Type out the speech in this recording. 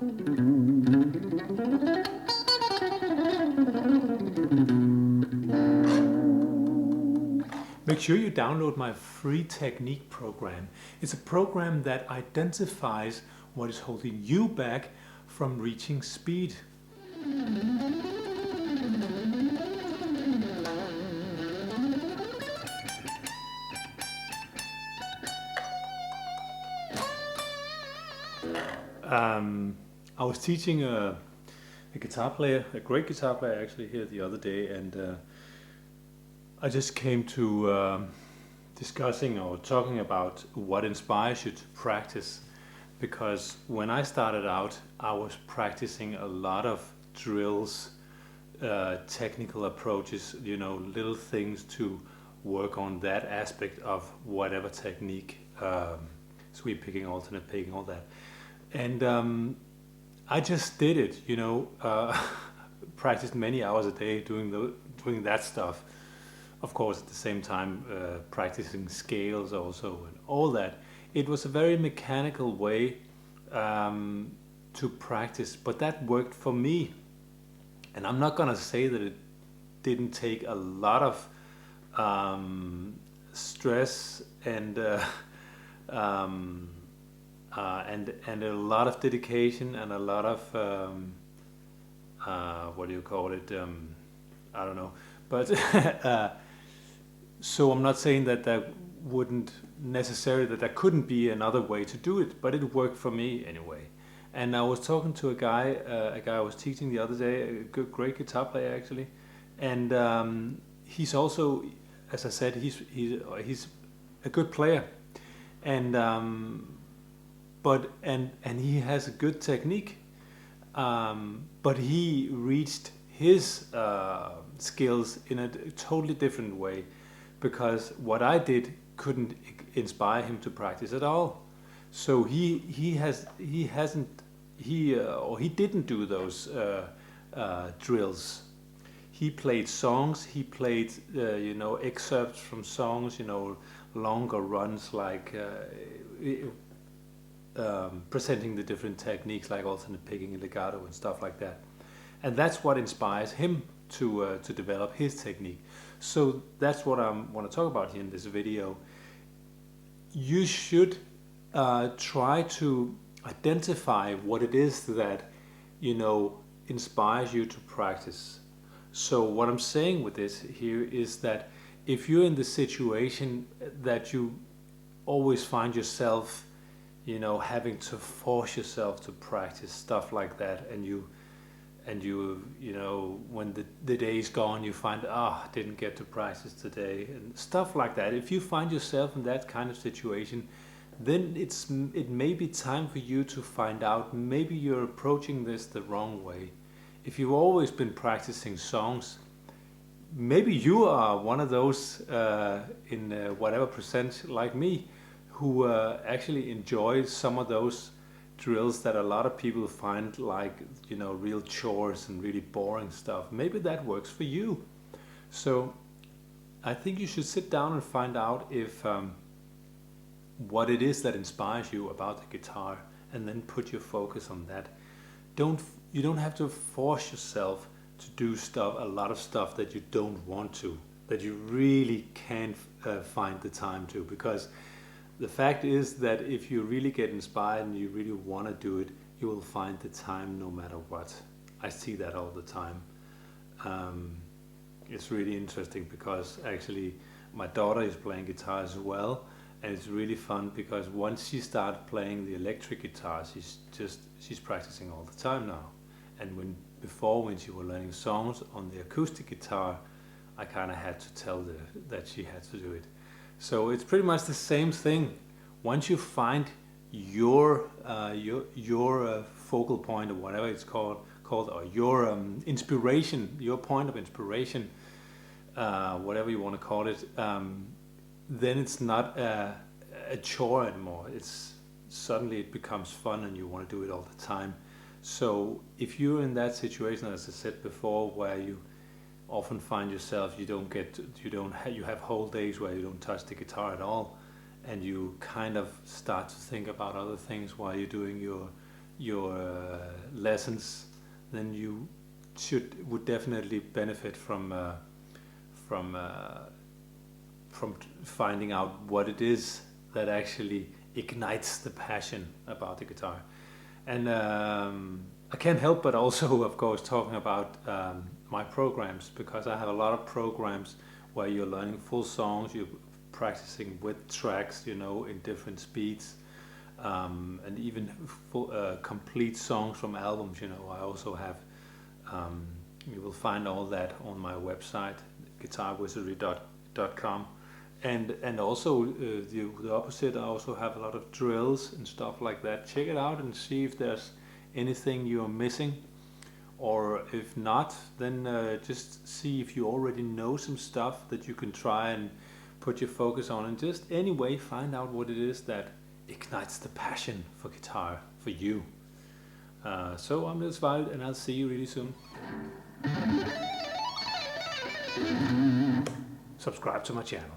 Make sure you download my free technique program. It's a program that identifies what is holding you back from reaching speed. I was teaching a guitar player, a great guitar player actually, here the other day, and I just came to discussing or talking about what inspires you to practice, because when I started out I was practicing a lot of drills, technical approaches, little things to work on that aspect of whatever technique, sweep picking, alternate picking, all that. And I just did it, practiced many hours a day doing that stuff. Of course, at the same time, practicing scales also and all that. It was a very mechanical way to practice, but that worked for me. And I'm not gonna say that it didn't take a lot of stress and and a lot of dedication and a lot of what do you call it? I don't know, but so I'm not saying that wouldn't necessarily, that there couldn't be another way to do it, but it worked for me anyway. And I was talking to a guy I was teaching the other day, a great guitar player actually, and he's also, as I said, he's a good player, and and he has a good technique, but he reached his skills in a totally different way, because what I did couldn't inspire him to practice at all. So he didn't do those drills. He played songs. He played excerpts from songs. Longer runs, like presenting the different techniques like alternate picking and legato and stuff like that. And that's what inspires him to develop his technique. So that's what I want to talk about here in this video. You should try to identify what it is that inspires you to practice. So what I'm saying with this here is that if you're in the situation that you always find yourself having to force yourself to practice stuff like that, and you when the day's gone, you find, I didn't get to practice today and stuff like that. If you find yourself in that kind of situation, then it may be time for you to find out, maybe you're approaching this the wrong way. If you've always been practicing songs, maybe you are one of those in whatever percent like me, who actually enjoy some of those drills that a lot of people find like real chores and really boring stuff. Maybe that works for you. So I think you should sit down and find out if what it is that inspires you about the guitar, and then put your focus on that. You don't have to force yourself to do a lot of stuff that you don't want to, that you really can't find the time to, because the fact is that if you really get inspired and you really want to do it, you will find the time no matter what. I see that all the time. It's really interesting, because actually my daughter is playing guitar as well, and it's really fun because once she started playing the electric guitar, she's practicing all the time now. And before, when she was learning songs on the acoustic guitar, I kind of had to tell her that she had to do it. So it's pretty much the same thing. Once you find your focal point, or whatever it's called, or your inspiration, your point of inspiration, whatever you want to call it, then it's not a chore anymore. Suddenly it becomes fun, and you want to do it all the time. So if you're in that situation, as I said before, where you often find yourself, you have whole days where you don't touch the guitar at all, and you kind of start to think about other things while you're doing your lessons, then you would definitely benefit from finding out what it is that actually ignites the passion about the guitar. And I can't help but also, of course, talking about my programs, because I have a lot of programs where you're learning full songs, you're practicing with tracks, in different speeds, and even full, complete songs from albums. I also have. You will find all that on my website, guitarwizardry.com. And also the opposite, I also have a lot of drills and stuff like that. Check it out and see if there's anything you're missing, or if not, then just see if you already know some stuff that you can try and put your focus on, and just anyway find out what it is that ignites the passion for guitar for you. So I'm Niels Wild, and I'll see you really soon. Subscribe to my channel.